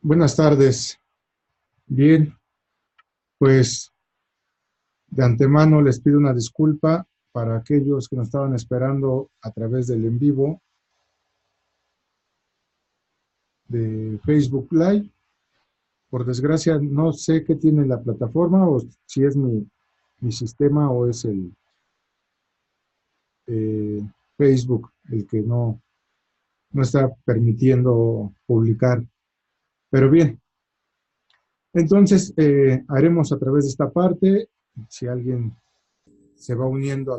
Buenas tardes. Bien, pues de antemano les pido una disculpa para aquellos que nos estaban esperando a través del en vivo de Facebook Live. Por desgracia, no sé qué tiene la plataforma o si es mi sistema o es el eh, Facebook el que no está permitiendo publicar. Pero bien, entonces haremos a través de esta parte. Si alguien se va uniendo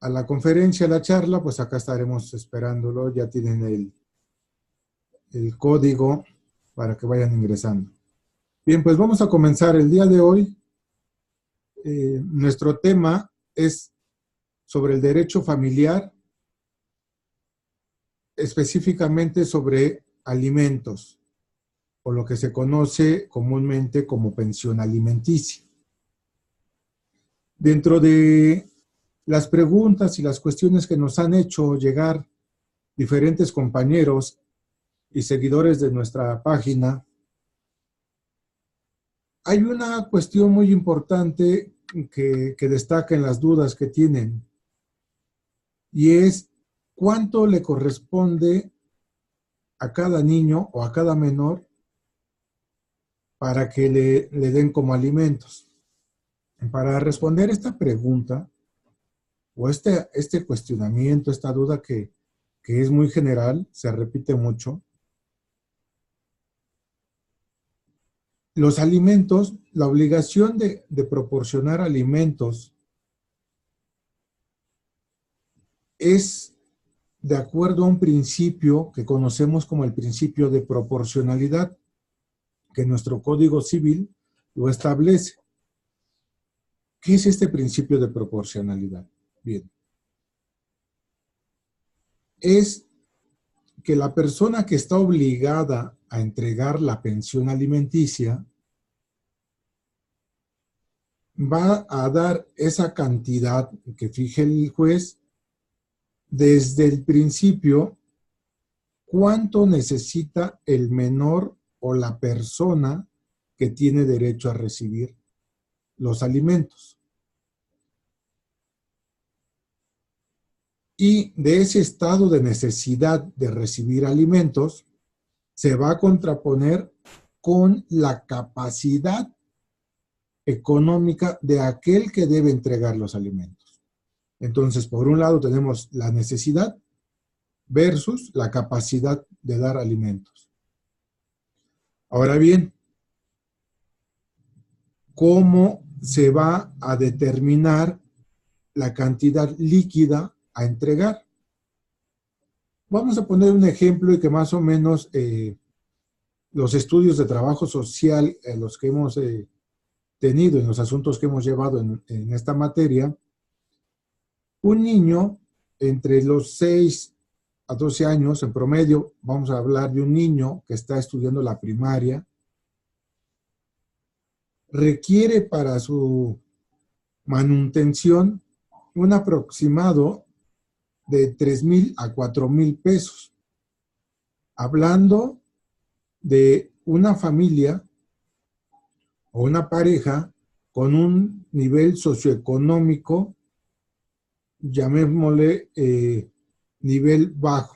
a la conferencia, a la charla, pues acá estaremos esperándolo. Ya tienen el código para que vayan ingresando. Bien, pues vamos a comenzar el día de hoy. Nuestro tema es sobre el derecho familiar, específicamente sobre alimentos, o lo que se conoce comúnmente como pensión alimenticia. Dentro de las preguntas y las cuestiones que nos han hecho llegar diferentes compañeros y seguidores de nuestra página, hay una cuestión muy importante que destaca en las dudas que tienen, y es cuánto le corresponde a cada niño o a cada menor para que le den como alimentos. Para responder esta pregunta o este cuestionamiento, esta duda que es muy general, se repite mucho, los alimentos, la obligación de proporcionar alimentos es de acuerdo a un principio que conocemos como el principio de proporcionalidad, que nuestro Código Civil lo establece. ¿Qué es este principio de proporcionalidad? Bien, es que la persona que está obligada a entregar la pensión alimenticia va a dar esa cantidad que fije el juez desde el principio, cuánto necesita el menor o la persona que tiene derecho a recibir los alimentos. Y de ese estado de necesidad de recibir alimentos se va a contraponer con la capacidad económica de aquel que debe entregar los alimentos. Entonces, por un lado tenemos la necesidad versus la capacidad de dar alimentos. Ahora bien, ¿cómo se va a determinar la cantidad líquida a entregar? Vamos a poner un ejemplo y que más o menos los estudios de trabajo social, los que hemos tenido en los asuntos que hemos llevado en esta materia, un niño entre los 6 a 12 años, en promedio, vamos a hablar de un niño que está estudiando la primaria, requiere para su manutención un aproximado de 3,000 a 4,000 pesos. Hablando de una familia o una pareja con un nivel socioeconómico, llamémosle nivel bajo.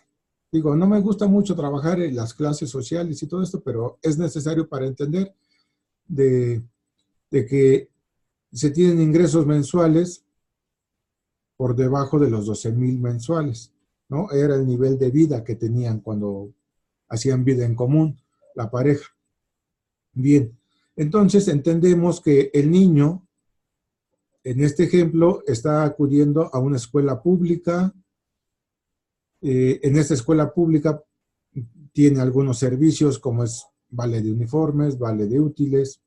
Digo, no me gusta mucho trabajar en las clases sociales y todo esto, pero es necesario para entender de que se tienen ingresos mensuales por debajo de los 12,000 mensuales, ¿no? Era el nivel de vida que tenían cuando hacían vida en común, la pareja. Bien, entonces entendemos que el niño, en este ejemplo, está acudiendo a una escuela pública. En esta escuela pública tiene algunos servicios como es vale de uniformes, vale de útiles.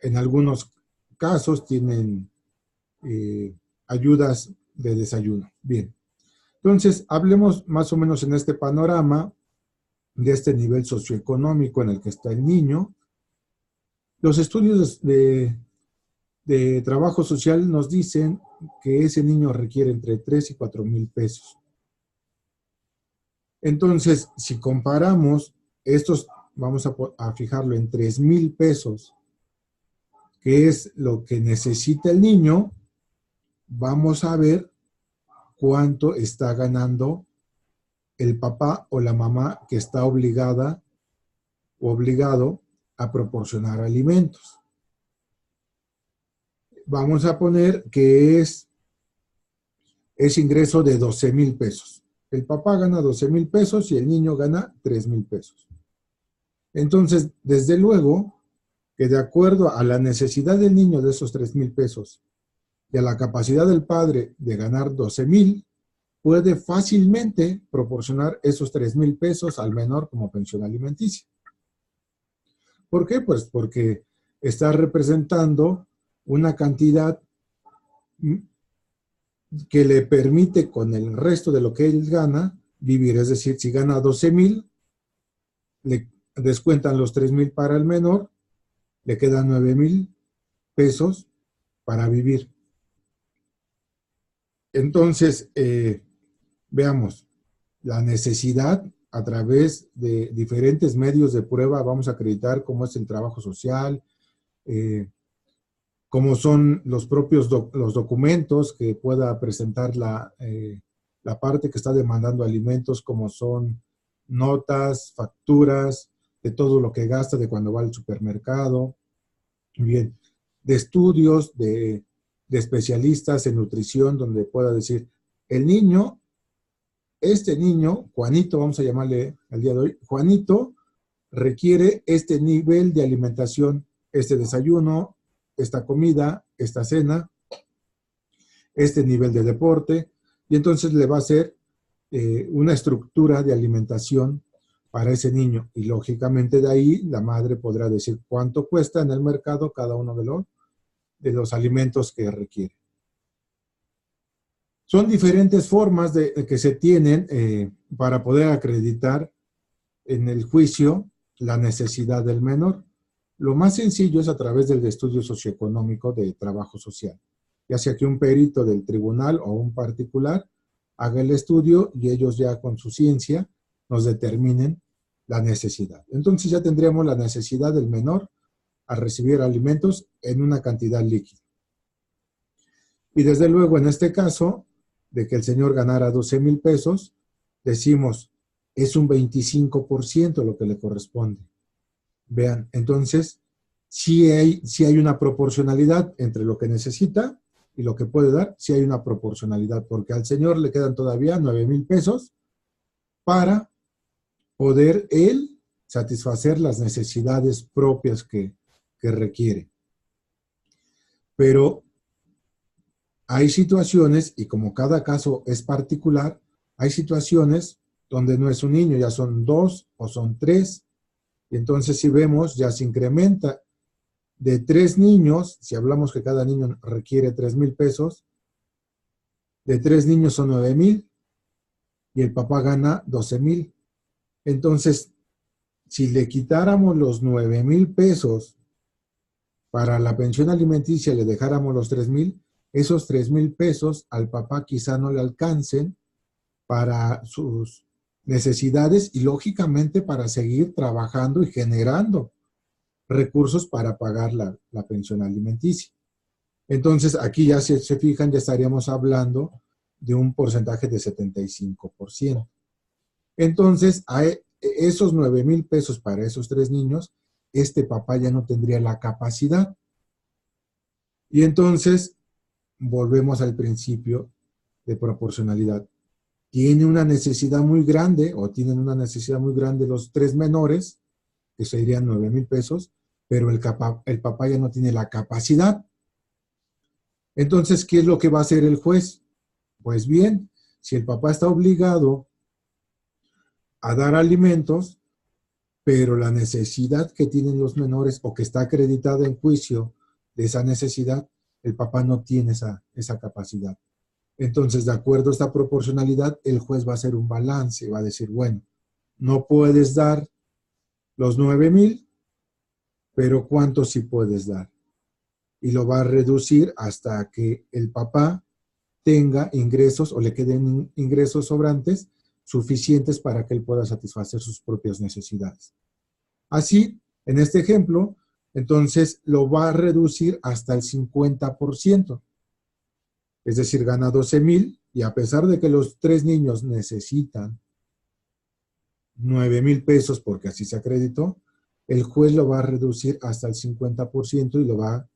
En algunos casos tienen ayudas de desayuno. Bien, entonces hablemos más o menos en este panorama de este nivel socioeconómico en el que está el niño. Los estudios de trabajo social nos dicen que ese niño requiere entre 3 y 4,000 pesos. Entonces, si comparamos estos, vamos a fijarlo en 3,000 pesos, que es lo que necesita el niño, vamos a ver cuánto está ganando el papá o la mamá que está obligada o obligado a proporcionar alimentos. Vamos a poner que es ingreso de 12,000 pesos. El papá gana 12,000 pesos y el niño gana 3,000 pesos. Entonces, desde luego que de acuerdo a la necesidad del niño de esos 3,000 pesos y a la capacidad del padre de ganar 12,000, puede fácilmente proporcionar esos 3,000 pesos al menor como pensión alimenticia. ¿Por qué? Pues porque está representando una cantidad que le permite con el resto de lo que él gana vivir. Es decir, si gana 12,000, le descuentan los 3,000 para el menor, le quedan 9,000 pesos para vivir. Entonces, veamos, la necesidad a través de diferentes medios de prueba, vamos a acreditar cómo es el trabajo social, cómo son los propios los documentos que pueda presentar la parte que está demandando alimentos, como son notas, facturas, de todo lo que gasta, de cuando va al supermercado, bien, de estudios, de especialistas en nutrición, donde pueda decir, el niño, este niño, Juanito, vamos a llamarle al día de hoy, Juanito requiere este nivel de alimentación, este desayuno, esta comida, esta cena, este nivel de deporte, y entonces le va a hacer una estructura de alimentación para ese niño. Y lógicamente de ahí la madre podrá decir cuánto cuesta en el mercado cada uno de los alimentos que requiere. Son diferentes formas que se tienen para poder acreditar en el juicio la necesidad del menor. Lo más sencillo es a través del estudio socioeconómico de trabajo social, ya sea que un perito del tribunal o un particular haga el estudio y ellos ya con su ciencia nos determinen la necesidad. Entonces ya tendríamos la necesidad del menor a recibir alimentos en una cantidad líquida. Y desde luego en este caso, de que el señor ganara 12,000 pesos, decimos, es un 25% lo que le corresponde. Vean, entonces, sí hay una proporcionalidad entre lo que necesita y lo que puede dar, sí hay una proporcionalidad, porque al señor le quedan todavía 9,000 pesos para poder él satisfacer las necesidades propias que requiere. Pero hay situaciones, y como cada caso es particular, hay situaciones donde no es un niño, ya son 2 o son 3, y entonces si vemos, ya se incrementa de 3 niños, si hablamos que cada niño requiere 3,000 pesos, de 3 niños son 9,000, y el papá gana 12,000. Entonces, si le quitáramos los 9,000 pesos para la pensión alimenticia, le dejáramos los 3,000, esos 3,000 pesos al papá quizá no le alcancen para sus necesidades y lógicamente para seguir trabajando y generando recursos para pagar la pensión alimenticia. Entonces, aquí ya si se fijan, ya estaríamos hablando de un porcentaje de 75%. Entonces, a esos 9,000 pesos para esos 3 niños, este papá ya no tendría la capacidad. Y entonces, volvemos al principio de proporcionalidad. Tiene una necesidad muy grande, o tienen una necesidad muy grande los 3 menores, que serían 9,000 pesos, pero el papá ya no tiene la capacidad. Entonces, ¿qué es lo que va a hacer el juez? Pues bien, si el papá está obligado a dar alimentos, pero la necesidad que tienen los menores o que está acreditada en juicio de esa necesidad, el papá no tiene esa capacidad. Entonces, de acuerdo a esta proporcionalidad, el juez va a hacer un balance, va a decir, bueno, no puedes dar los 9,000, pero ¿cuánto sí puedes dar? Y lo va a reducir hasta que el papá tenga ingresos o le queden ingresos sobrantes suficientes para que él pueda satisfacer sus propias necesidades. Así, en este ejemplo, entonces lo va a reducir hasta el 50%. Es decir, gana 12,000 y a pesar de que los 3 niños necesitan 9,000 pesos porque así se acreditó, el juez lo va a reducir hasta el 50% y lo va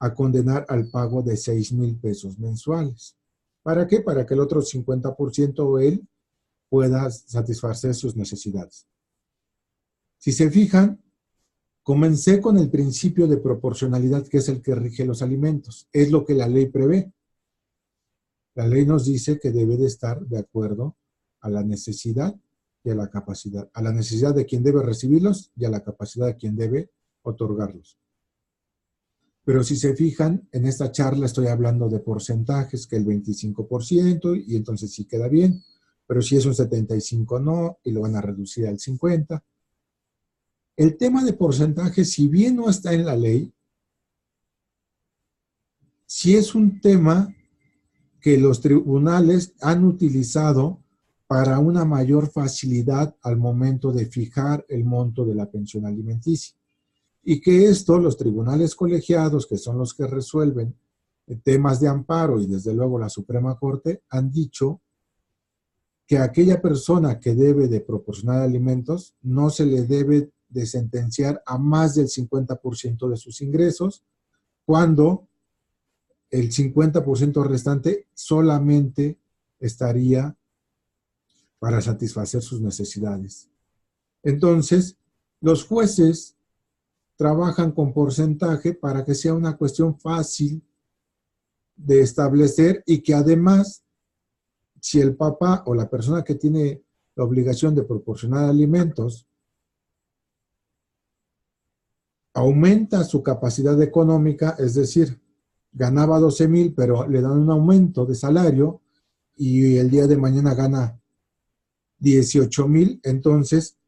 a condenar al pago de 6,000 pesos mensuales. ¿Para qué? Para que el otro 50% él pueda satisfacer sus necesidades. Si se fijan, comencé con el principio de proporcionalidad, que es el que rige los alimentos. Es lo que la ley prevé. La ley nos dice que debe de estar de acuerdo a la necesidad y a la capacidad. A la necesidad de quien debe recibirlos y a la capacidad de quien debe otorgarlos. Pero si se fijan, en esta charla estoy hablando de porcentajes, que el 25%, y entonces sí queda bien, pero si es un 75% no, y lo van a reducir al 50%. El tema de porcentaje, si bien no está en la ley, sí es un tema que los tribunales han utilizado para una mayor facilidad al momento de fijar el monto de la pensión alimenticia. Y que esto, los tribunales colegiados, que son los que resuelven temas de amparo y desde luego la Suprema Corte, han dicho que a aquella persona que debe de proporcionar alimentos no se le debe de sentenciar a más del 50% de sus ingresos, cuando el 50% restante solamente estaría para satisfacer sus necesidades. Entonces, los jueces trabajan con porcentaje para que sea una cuestión fácil de establecer y que además, si el papá o la persona que tiene la obligación de proporcionar alimentos aumenta su capacidad económica, es decir, ganaba 12,000, pero le dan un aumento de salario y el día de mañana gana 18,000, entonces,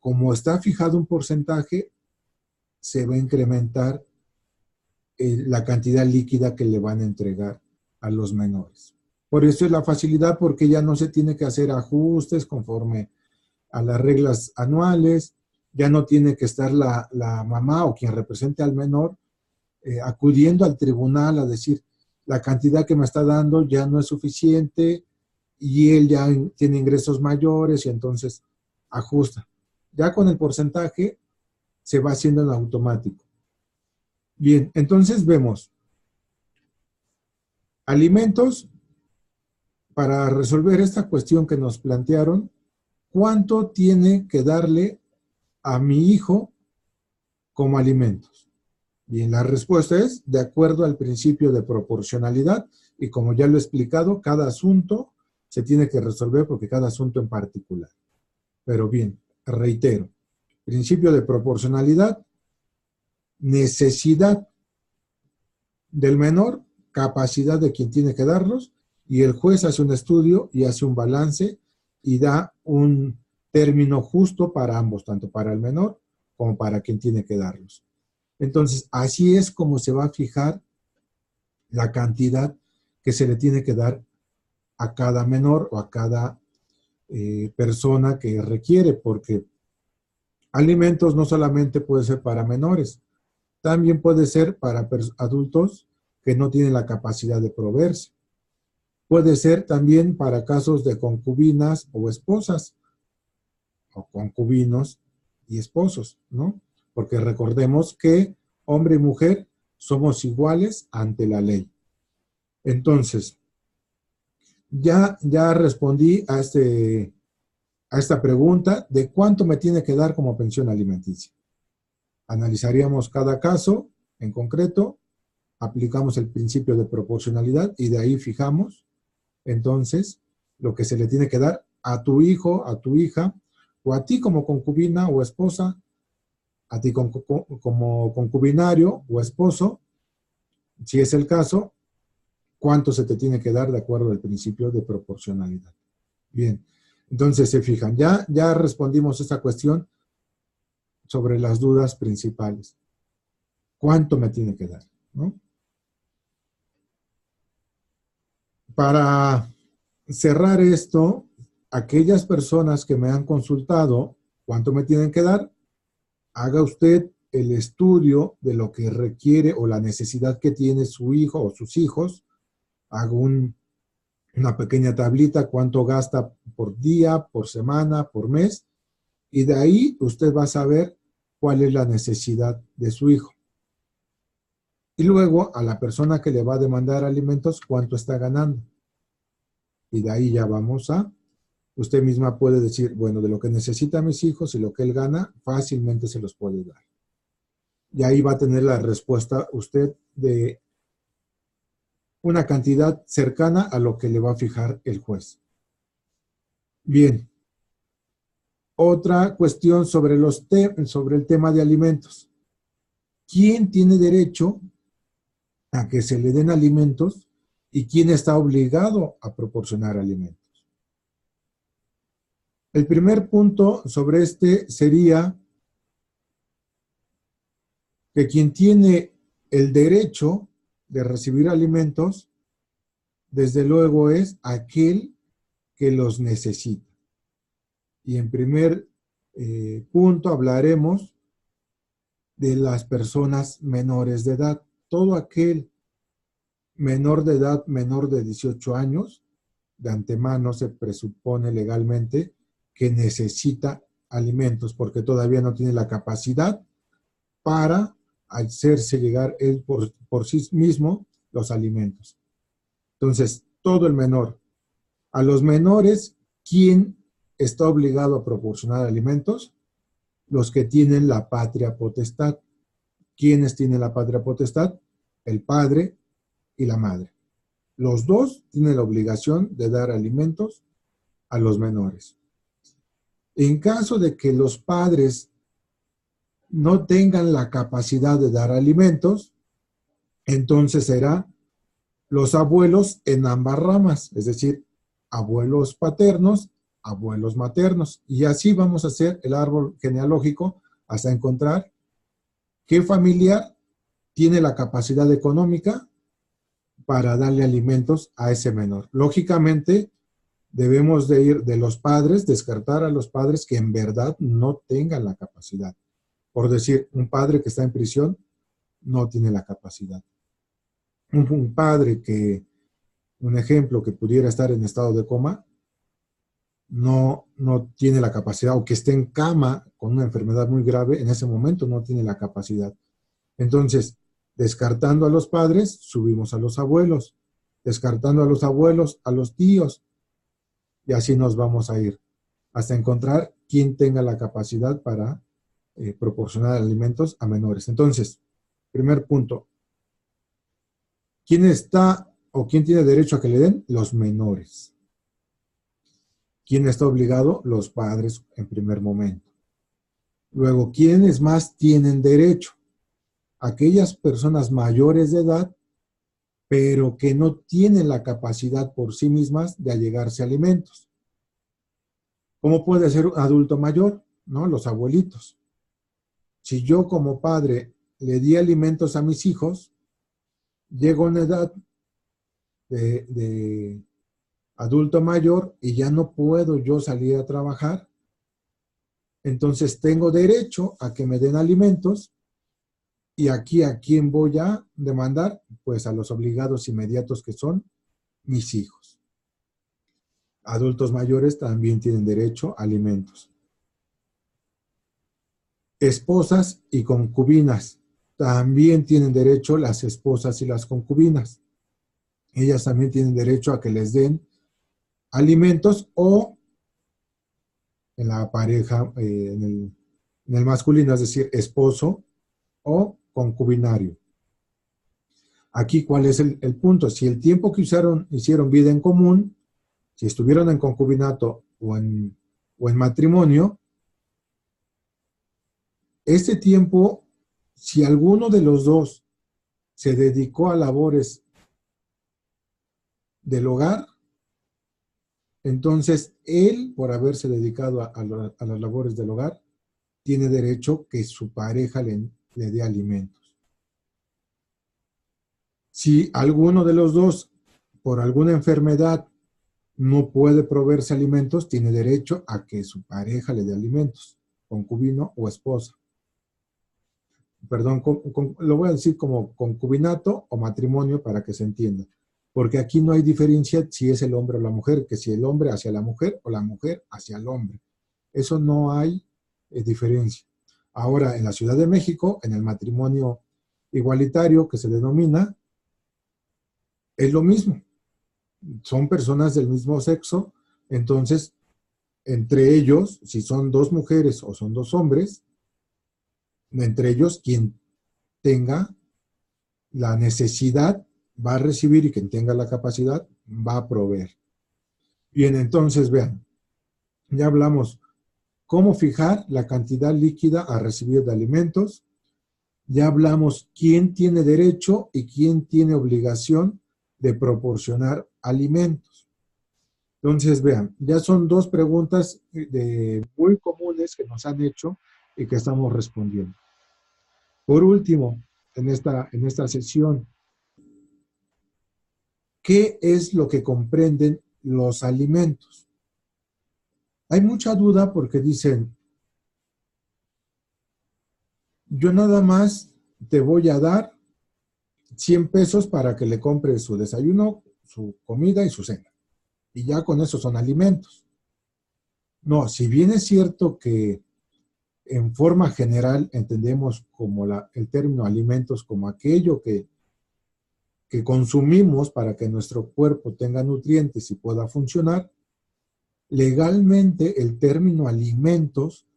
como está fijado un porcentaje, se va a incrementar la cantidad líquida que le van a entregar a los menores. Por eso es la facilidad, porque ya no se tiene que hacer ajustes conforme a las reglas anuales, ya no tiene que estar la mamá o quien represente al menor acudiendo al tribunal a decir, la cantidad que me está dando ya no es suficiente y él ya tiene ingresos mayores y entonces ajusta. Ya con el porcentaje se va haciendo en automático. Bien, entonces vemos alimentos. Para resolver esta cuestión que nos plantearon, ¿cuánto tiene que darle a mi hijo como alimentos? Bien, la respuesta es de acuerdo al principio de proporcionalidad y como ya lo he explicado, cada asunto se tiene que resolver porque cada asunto en particular. Pero bien, reitero, principio de proporcionalidad, necesidad del menor, capacidad de quien tiene que darlos, y el juez hace un estudio y hace un balance y da un término justo para ambos, tanto para el menor como para quien tiene que darlos. Entonces, así es como se va a fijar la cantidad que se le tiene que dar a cada menor o a cada persona que requiere, porque alimentos no solamente puede ser para menores, también puede ser para adultos que no tienen la capacidad de proveerse. Puede ser también para casos de concubinas o esposas, o concubinos y esposos, ¿no? Porque recordemos que hombre y mujer somos iguales ante la ley. Entonces, ya respondí a esta pregunta de cuánto me tiene que dar como pensión alimenticia. Analizaríamos cada caso en concreto, aplicamos el principio de proporcionalidad y de ahí fijamos entonces lo que se le tiene que dar a tu hijo, a tu hija, o a ti como concubina o esposa, a ti como concubinario o esposo, si es el caso, cuánto se te tiene que dar de acuerdo al principio de proporcionalidad. Bien, entonces se fijan, ya respondimos esta cuestión sobre las dudas principales. ¿Cuánto me tiene que dar? ¿No? Para cerrar esto, aquellas personas que me han consultado, ¿cuánto me tienen que dar? Haga usted el estudio de lo que requiere o la necesidad que tiene su hijo o sus hijos. Haga una pequeña tablita, cuánto gasta por día, por semana, por mes, y de ahí usted va a saber cuál es la necesidad de su hijo. Y luego a la persona que le va a demandar alimentos, cuánto está ganando. Y de ahí ya vamos a, usted misma puede decir, bueno, de lo que necesitan mis hijos y lo que él gana, fácilmente se los puede dar. Y ahí va a tener la respuesta usted de una cantidad cercana a lo que le va a fijar el juez. Bien. Otra cuestión sobre el tema de alimentos. ¿Quién tiene derecho a que se le den alimentos y quién está obligado a proporcionar alimentos? El primer punto sobre este sería que quien tiene el derecho de recibir alimentos, desde luego es aquel que los necesita. Y en primer punto hablaremos de las personas menores de edad. Todo aquel menor de edad, menor de 18 años, de antemano se presupone legalmente que necesita alimentos porque todavía no tiene la capacidad para hacerse llegar él por sí mismo los alimentos. Entonces, todo el menor. A los menores, ¿quién está obligado a proporcionar alimentos? Los que tienen la patria potestad. ¿Quiénes tienen la patria potestad? El padre y la madre. Los dos tienen la obligación de dar alimentos a los menores. En caso de que los padres no tengan la capacidad de dar alimentos, entonces será los abuelos en ambas ramas, es decir, abuelos paternos, abuelos maternos. Y así vamos a hacer el árbol genealógico hasta encontrar qué familiar tiene la capacidad económica para darle alimentos a ese menor. Lógicamente, debemos de ir de los padres, descartar a los padres que en verdad no tengan la capacidad. Por decir, un padre que está en prisión no tiene la capacidad. Un padre que, un ejemplo, que pudiera estar en estado de coma, no tiene la capacidad, o que esté en cama con una enfermedad muy grave, en ese momento no tiene la capacidad. Entonces, descartando a los padres, subimos a los abuelos. Descartando a los abuelos, a los tíos. Y así nos vamos a ir hasta encontrar quien tenga la capacidad para proporcionar alimentos a menores. Entonces, primer punto, ¿quién está o quién tiene derecho a que le den? Los menores. ¿Quién está obligado? Los padres en primer momento. Luego, ¿quiénes más tienen derecho? Aquellas personas mayores de edad, pero que no tienen la capacidad por sí mismas de allegarse a alimentos. ¿Cómo puede ser un adulto mayor? ¿No? Los abuelitos. Si yo como padre le di alimentos a mis hijos, llego a una edad de adulto mayor y ya no puedo yo salir a trabajar, entonces tengo derecho a que me den alimentos. Y aquí, ¿a quién voy a demandar? Pues a los obligados inmediatos que son mis hijos. Adultos mayores también tienen derecho a alimentos. Esposas y concubinas. También tienen derecho las esposas y las concubinas. Ellas también tienen derecho a que les den alimentos o en la pareja, en el masculino, es decir, esposo o concubinario. Aquí, ¿cuál es el punto? Si el tiempo que hicieron vida en común, si estuvieron en concubinato o en matrimonio, este tiempo, si alguno de los dos se dedicó a labores del hogar, entonces él, por haberse dedicado a las labores del hogar, tiene derecho que su pareja le dé alimentos. Si alguno de los dos, por alguna enfermedad, no puede proveerse alimentos, tiene derecho a que su pareja le dé alimentos, concubino o esposa. Perdón, lo voy a decir como concubinato o matrimonio para que se entienda. Porque aquí no hay diferencia si es el hombre o la mujer, que si el hombre hacia la mujer o la mujer hacia el hombre. Eso no hay diferencia. Ahora, en la Ciudad de México, en el matrimonio igualitario que se denomina, es lo mismo. Son personas del mismo sexo, entonces, entre ellos, si son dos mujeres o son dos hombres, entre ellos, quien tenga la necesidad va a recibir y quien tenga la capacidad va a proveer. Bien, entonces vean, ya hablamos cómo fijar la cantidad líquida a recibir de alimentos, ya hablamos quién tiene derecho y quién tiene obligación de proporcionar alimentos. Entonces, vean, ya son dos preguntas muy comunes que nos han hecho y que estamos respondiendo. Por último, en esta sesión, ¿qué es lo que comprenden los alimentos? Hay mucha duda porque dicen, yo nada más te voy a dar 100 pesos para que le compres su desayuno, su comida y su cena. Y ya con eso son alimentos. No, si bien es cierto que en forma general entendemos como el término alimentos como aquello que consumimos para que nuestro cuerpo tenga nutrientes y pueda funcionar, legalmente el término alimentos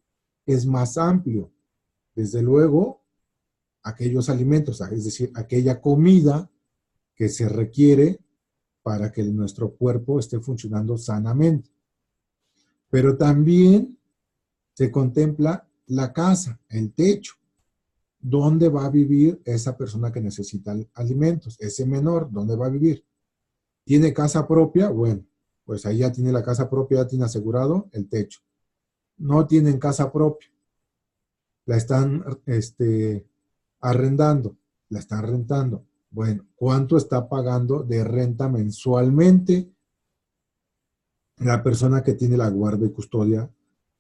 es más amplio. Desde luego, aquellos alimentos, es decir, aquella comida que se requiere para que nuestro cuerpo esté funcionando sanamente. Pero también se contempla la casa, el techo, dónde va a vivir esa persona que necesita alimentos, ese menor, dónde va a vivir. ¿Tiene casa propia? Bueno, pues ahí ya tiene la casa propia, ya tiene asegurado el techo. No tienen casa propia, la están arrendando, la están rentando. Bueno, ¿cuánto está pagando de renta mensualmente la persona que tiene la guardia y custodia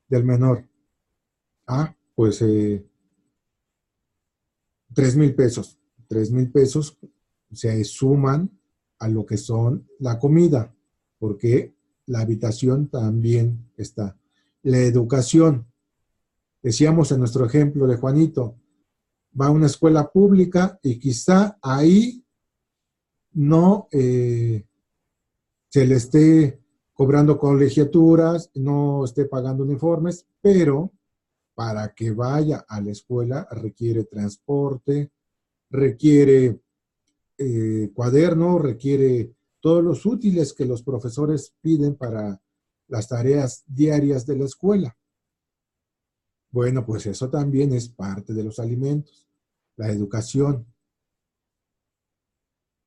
del menor? Ah, pues 3,000 pesos. 3,000 pesos se suman a lo que son la comida, porque la habitación también está. La educación, decíamos en nuestro ejemplo de Juanito, va a una escuela pública y quizá ahí no se le esté cobrando colegiaturas, no esté pagando uniformes, pero para que vaya a la escuela requiere transporte, requiere cuaderno, requiere todos los útiles que los profesores piden para las tareas diarias de la escuela. Bueno, pues eso también es parte de los alimentos, la educación.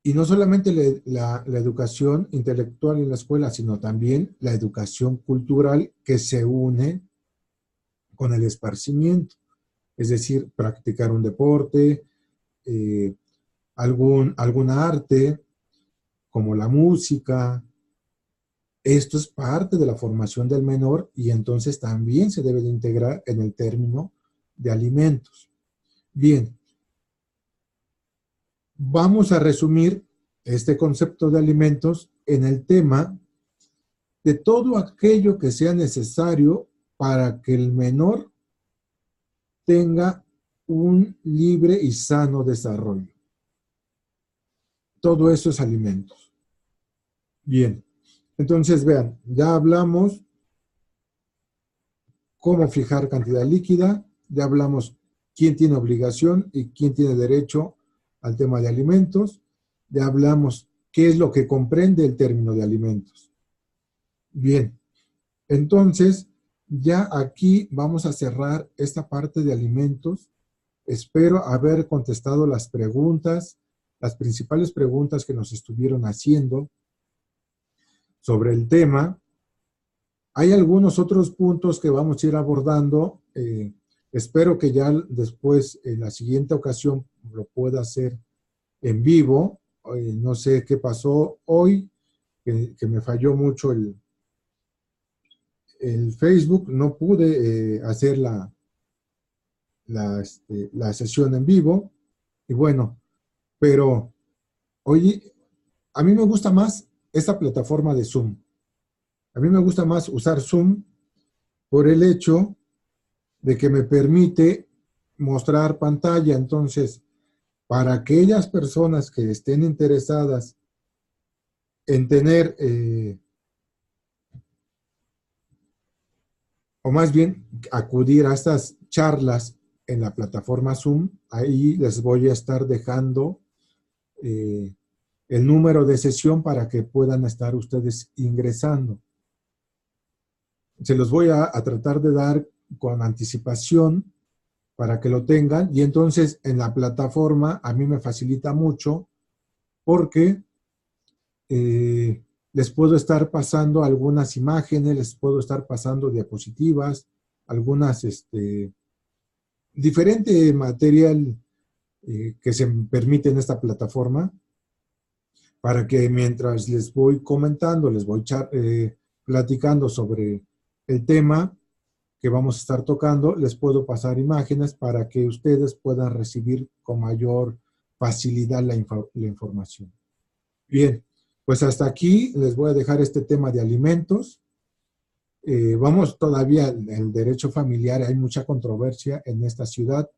Y no solamente la educación intelectual en la escuela, sino también la educación cultural que se une con el esparcimiento. Es decir, practicar un deporte, eh, alguna arte, como la música. Esto es parte de la formación del menor y entonces también se debe de integrar en el término de alimentos. Bien, vamos a resumir este concepto de alimentos en el tema de todo aquello que sea necesario para que el menor tenga un libre y sano desarrollo. Todo eso es alimentos. Bien, entonces vean, ya hablamos cómo fijar cantidad líquida, ya hablamos quién tiene obligación y quién tiene derecho al tema de alimentos, ya hablamos qué es lo que comprende el término de alimentos. Bien, entonces ya aquí vamos a cerrar esta parte de alimentos. Espero haber contestado las preguntas, las principales preguntas que nos estuvieron haciendo sobre el tema. Hay algunos otros puntos que vamos a ir abordando. Espero que ya después, en la siguiente ocasión, lo pueda hacer en vivo. No sé qué pasó hoy. que me falló mucho el Facebook, no pude hacer la sesión en vivo. Y bueno, pero oye, a mí me gusta más esta plataforma de Zoom. A mí me gusta más usar Zoom por el hecho de que me permite mostrar pantalla. Entonces, para aquellas personas que estén interesadas en tener, o más bien acudir a estas charlas en la plataforma Zoom, ahí les voy a estar dejando eh, el número de sesión para que puedan estar ustedes ingresando. Se los voy a tratar de dar con anticipación para que lo tengan, y entonces en la plataforma a mí me facilita mucho porque les puedo estar pasando algunas imágenes, les puedo estar pasando diapositivas, algunas, diferente material que se permite en esta plataforma, para que mientras les voy comentando, les voy platicando sobre el tema que vamos a estar tocando, les puedo pasar imágenes para que ustedes puedan recibir con mayor facilidad la información. Bien, pues hasta aquí les voy a dejar este tema de alimentos. Vamos todavía en el derecho familiar, hay mucha controversia en esta ciudad.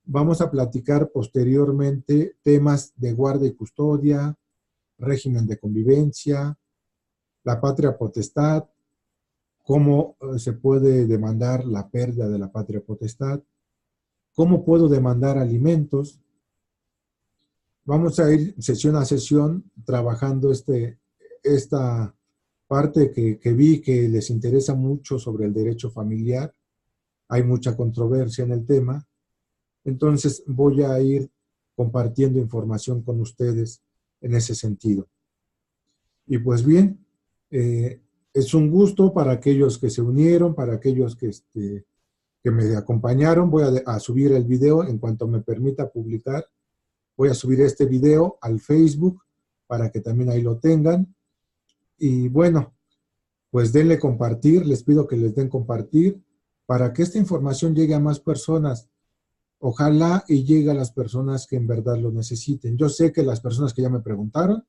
Vamos a platicar posteriormente temas de guarda y custodia, régimen de convivencia, la patria potestad, cómo se puede demandar la pérdida de la patria potestad, cómo puedo demandar alimentos. Vamos a ir sesión a sesión trabajando esta parte que vi que les interesa mucho sobre el derecho familiar. Hay mucha controversia en el tema. Entonces voy a ir compartiendo información con ustedes en ese sentido. Y pues bien, es un gusto para aquellos que se unieron, para aquellos que me acompañaron. Voy a subir el video en cuanto me permita publicar. Voy a subir este video al Facebook para que también ahí lo tengan. Y bueno, pues denle compartir, les pido que les den compartir para que esta información llegue a más personas. Ojalá y llegue a las personas que en verdad lo necesiten. Yo sé que las personas que ya me preguntaron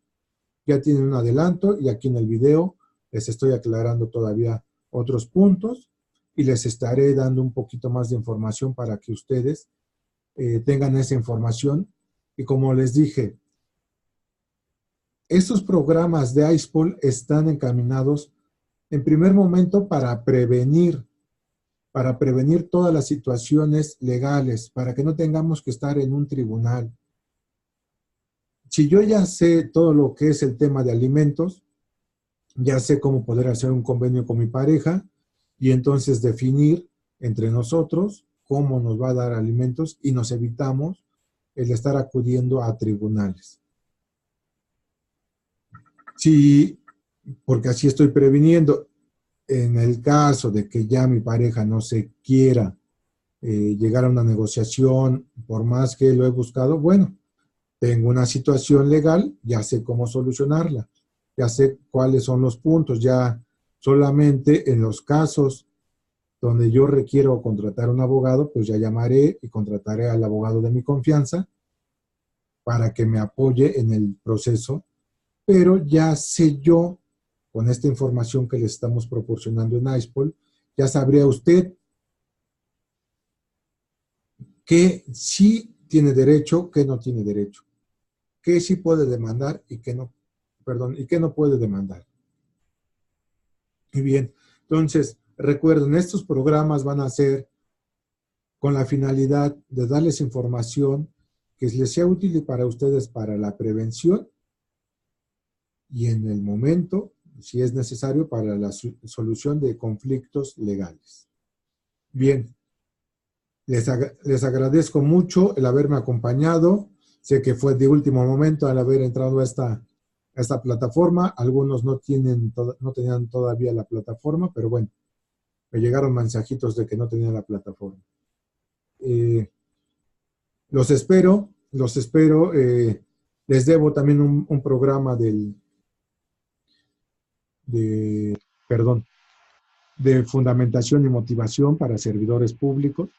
ya tienen un adelanto, y aquí en el video les estoy aclarando todavía otros puntos y les estaré dando un poquito más de información para que ustedes tengan esa información. Y como les dije, estos programas de ISPOL están encaminados en primer momento para prevenir todas las situaciones legales, para que no tengamos que estar en un tribunal. Si yo ya sé todo lo que es el tema de alimentos, ya sé cómo poder hacer un convenio con mi pareja y entonces definir entre nosotros cómo nos va a dar alimentos, y nos evitamos el estar acudiendo a tribunales. Sí, porque así estoy previniendo. En el caso de que ya mi pareja no se quiera llegar a una negociación, por más que lo he buscado, bueno, tengo una situación legal, ya sé cómo solucionarla, ya sé cuáles son los puntos, ya solamente en los casos donde yo requiero contratar un abogado, pues ya llamaré y contrataré al abogado de mi confianza para que me apoye en el proceso, pero ya sé yo, con esta información que le estamos proporcionando en ISPOL, ya sabría usted que sí tiene derecho, que no tiene derecho, que sí puede demandar y que no, perdón, y que no puede demandar. Y bien, entonces, recuerden, estos programas van a ser con la finalidad de darles información que les sea útil para ustedes para la prevención y en el momento, si es necesario, para la solución de conflictos legales. Bien, les agradezco mucho el haberme acompañado. Sé que fue de último momento al haber entrado a esta plataforma. Algunos no tenían todavía la plataforma, pero bueno, me llegaron mensajitos de que no tenían la plataforma. Los espero. Les debo también un programa perdón, de fundamentación y motivación para servidores públicos.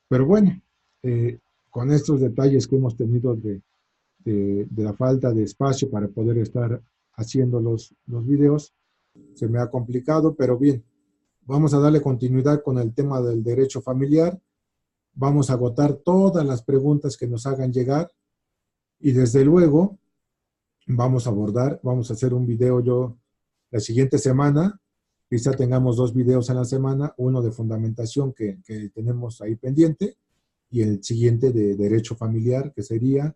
Pero bueno, con estos detalles que hemos tenido de la falta de espacio para poder estar haciendo los videos, se me ha complicado, pero bien, vamos a darle continuidad con el tema del derecho familiar. Vamos a agotar todas las preguntas que nos hagan llegar y desde luego vamos a hacer un video yo la siguiente semana. Quizá tengamos 2 videos en la semana, uno de fundamentación que tenemos ahí pendiente y el siguiente de derecho familiar, que sería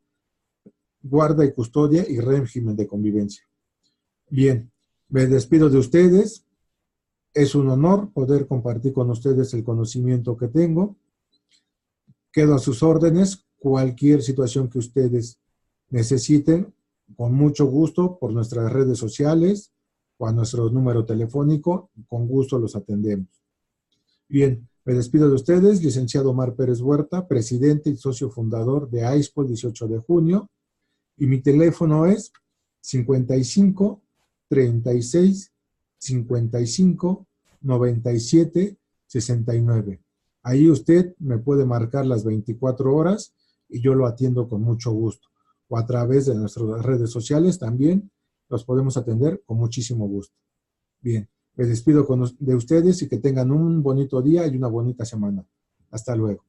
guarda y custodia y régimen de convivencia. Bien, me despido de ustedes. Es un honor poder compartir con ustedes el conocimiento que tengo. Quedo a sus órdenes. Cualquier situación que ustedes necesiten, con mucho gusto, por nuestras redes sociales o a nuestro número telefónico, con gusto los atendemos. Bien, me despido de ustedes, licenciado Omar Pérez Huerta, presidente y socio fundador de AISPO 18 de junio, y mi teléfono es 55 36 55 97 69. Ahí usted me puede marcar las 24 horas y yo lo atiendo con mucho gusto. O a través de nuestras redes sociales también los podemos atender con muchísimo gusto. Bien, me despido de ustedes y que tengan un bonito día y una bonita semana. Hasta luego.